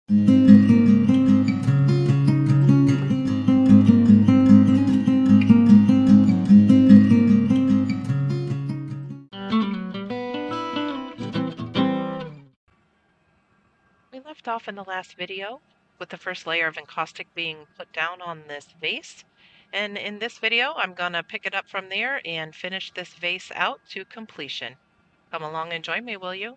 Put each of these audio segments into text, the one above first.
We left off in the last video with the first layer of encaustic being put down on this vase. And in this video, I'm going to pick it up from there and finish this vase out to completion. Come along and join me, will you?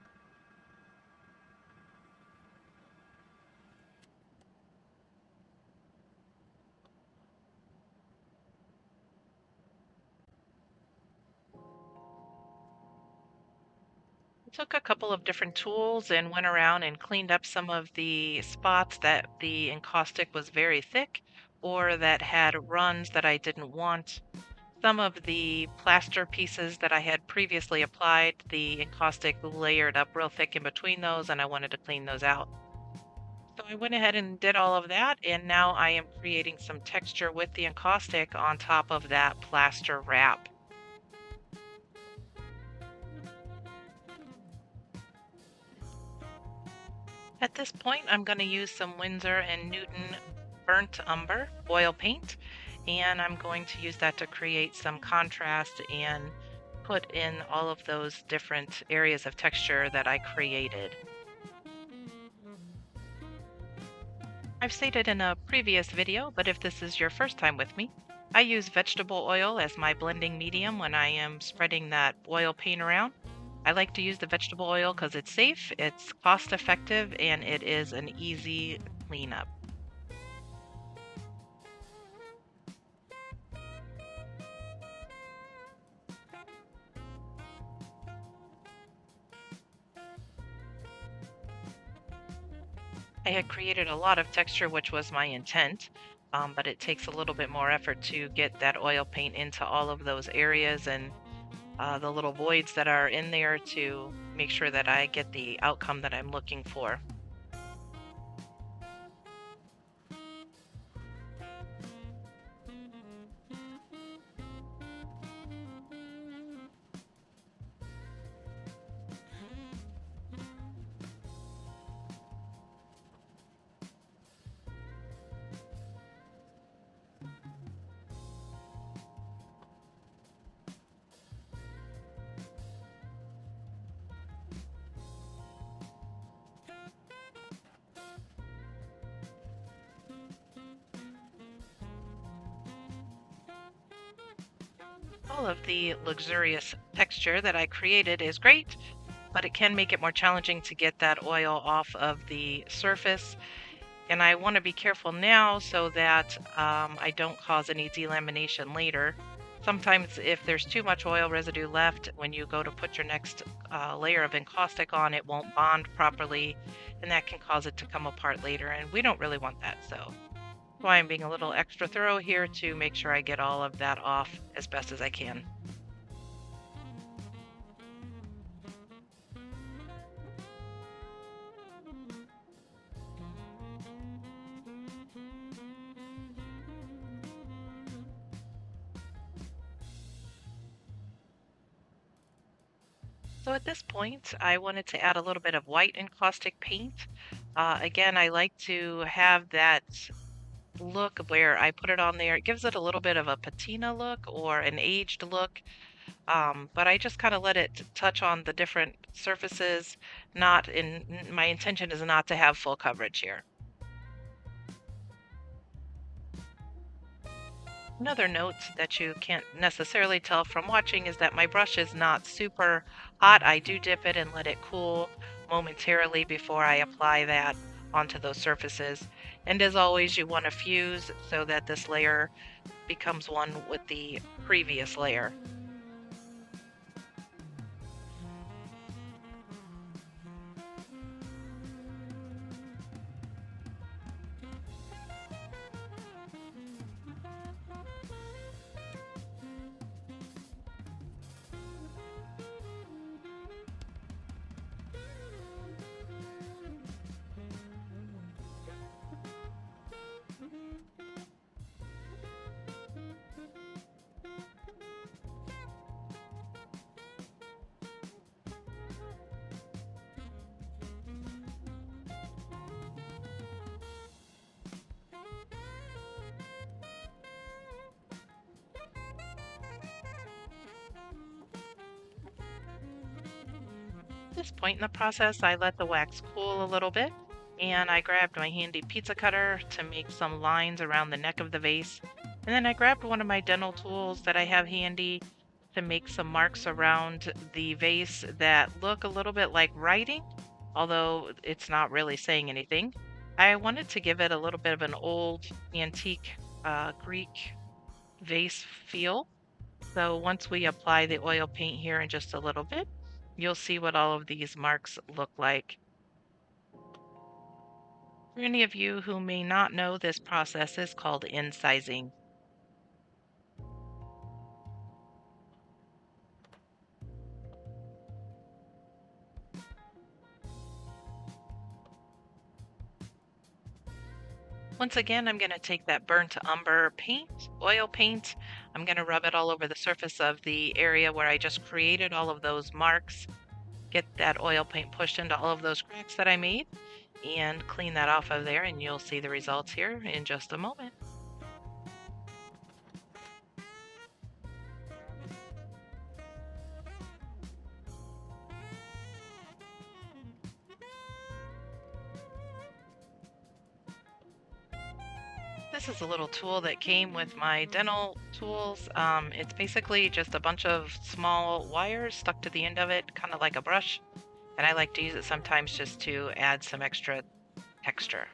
I took a couple of different tools and went around and cleaned up some of the spots that the encaustic was very thick or that had runs that I didn't want. Some of the plaster pieces that I had previously applied, the encaustic layered up real thick in between those, and I wanted to clean those out. So I went ahead and did all of that, and now I am creating some texture with the encaustic on top of that plaster wrap. At this point, I'm going to use some Winsor and Newton burnt umber oil paint, and I'm going to use that to create some contrast and put in all of those different areas of texture that I created. I've stated in a previous video, but if this is your first time with me, I use vegetable oil as my blending medium when I am spreading that oil paint around. I like to use the vegetable oil because it's safe, it's cost effective, and it is an easy cleanup. I had created a lot of texture, which was my intent, but it takes a little bit more effort to get that oil paint into all of those areas and the little voids that are in there to make sure that I get the outcome that I'm looking for. All of the luxurious texture that I created is great, but it can make it more challenging to get that oil off of the surface. And I want to be careful now so that I don't cause any delamination later. Sometimes if there's too much oil residue left, when you go to put your next layer of encaustic on, it won't bond properly, and that can cause it to come apart later, and we don't really want that. So that's why I'm being a little extra thorough here to make sure I get all of that off as best as I can. So at this point, I wanted to add a little bit of white encaustic paint. Again, I like to have that look where I put it on there. It gives it a little bit of a patina look or an aged look, but I just kind of let it touch on the different surfaces. My intention is not to have full coverage here. Another note that you can't necessarily tell from watching is that my brush is not super hot. I do dip it and let it cool momentarily before I apply that onto those surfaces. And as always, you want to fuse so that this layer becomes one with the previous layer. this point in the process, I let the wax cool a little bit, and I grabbed my handy pizza cutter to make some lines around the neck of the vase. And then I grabbed one of my dental tools that I have handy to make some marks around the vase that look a little bit like writing, although it's not really saying anything. I wanted to give it a little bit of an old antique Greek vase feel. So once we apply the oil paint here in just a little bit, you'll see what all of these marks look like. For any of you who may not know, this process is called incising. Once again, I'm going to take that burnt umber paint, oil paint. I'm going to rub it all over the surface of the area where I just created all of those marks. Get that oil paint pushed into all of those cracks that I made and clean that off of there, and you'll see the results here in just a moment. This is a little tool that came with my dental tools. It's basically just a bunch of small wires stuck to the end of it, kind of like a brush. And I like to use it sometimes just to add some extra texture.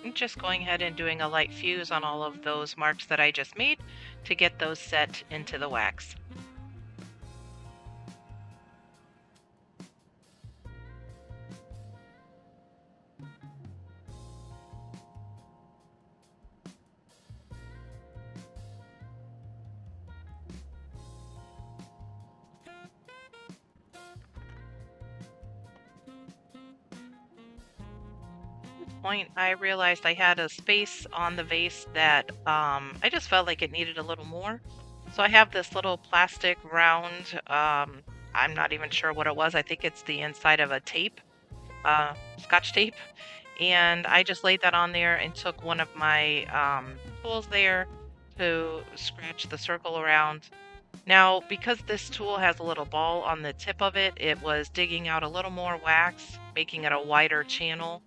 I'm just going ahead and doing a light fuse on all of those marks that I just made to get those set into the wax. Point, I realized I had a space on the vase that I just felt like it needed a little more. So I have this little plastic round, I'm not even sure what it was. I think it's the inside of a tape, scotch tape. And I just laid that on there and took one of my tools there to scratch the circle around. Now, because this tool has a little ball on the tip of it, it was digging out a little more wax, making it a wider channel.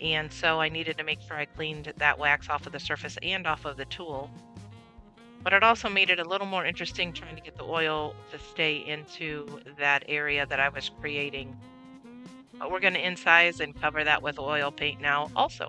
And so I needed to make sure I cleaned that wax off of the surface and off of the tool. But it also made it a little more interesting trying to get the oil to stay into that area that I was creating. But we're going to incise and cover that with oil paint now also.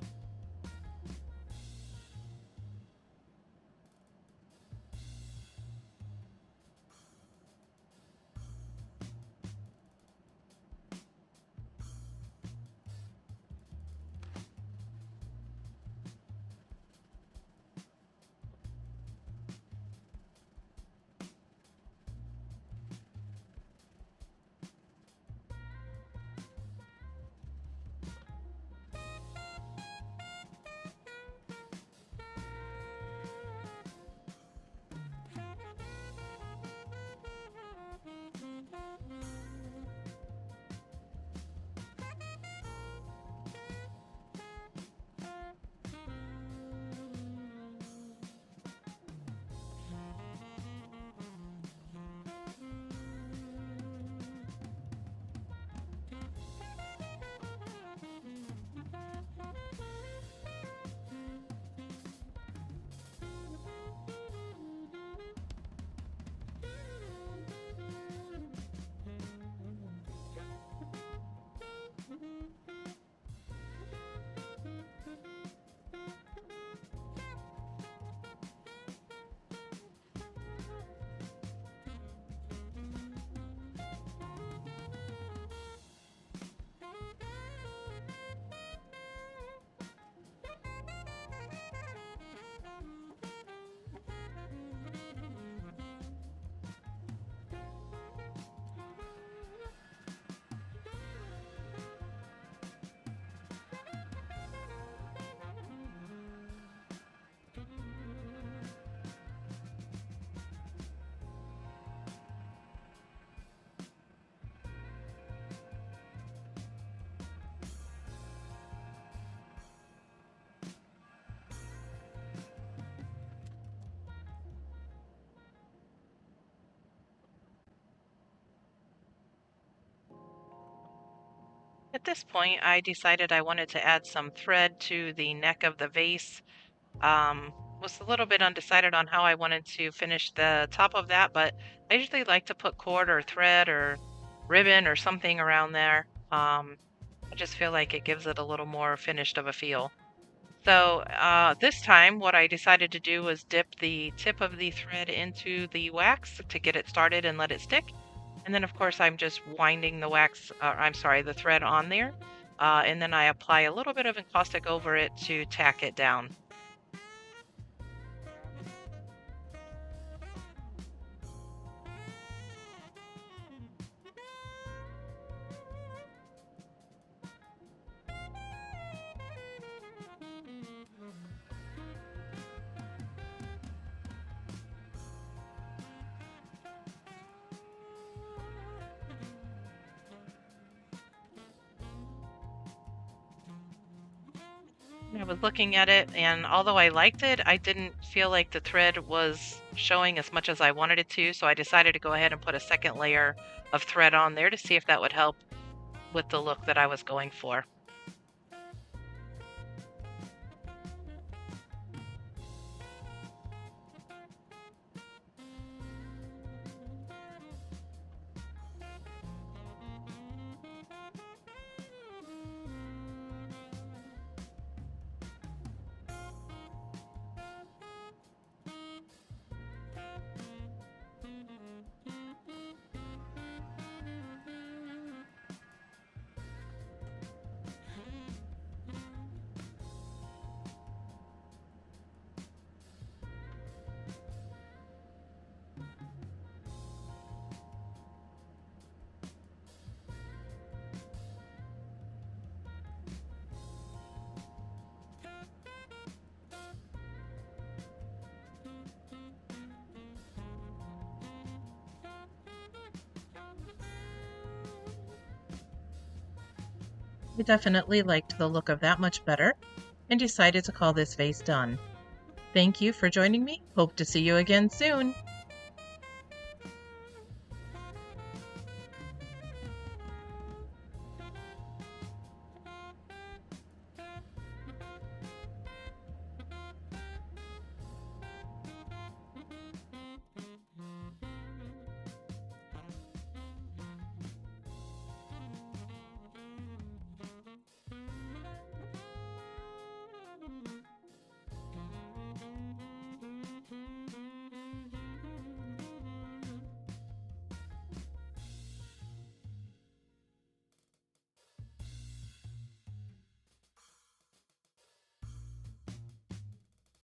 At this point, I decided I wanted to add some thread to the neck of the vase. Was a little bit undecided on how I wanted to finish the top of that, but I usually like to put cord or thread or ribbon or something around there. I just feel like it gives it a little more finished of a feel. So this time what I decided to do was dip the tip of the thread into the wax to get it started and let it stick. And then of course I'm just winding the wax, I'm sorry, the thread on there. And then I apply a little bit of encaustic over it to tack it down. I was looking at it, and although I liked it, I didn't feel like the thread was showing as much as I wanted it to, so I decided to go ahead and put a second layer of thread on there to see if that would help with the look that I was going for. I definitely liked the look of that much better and decided to call this vase done. Thank you for joining me. Hope to see you again soon.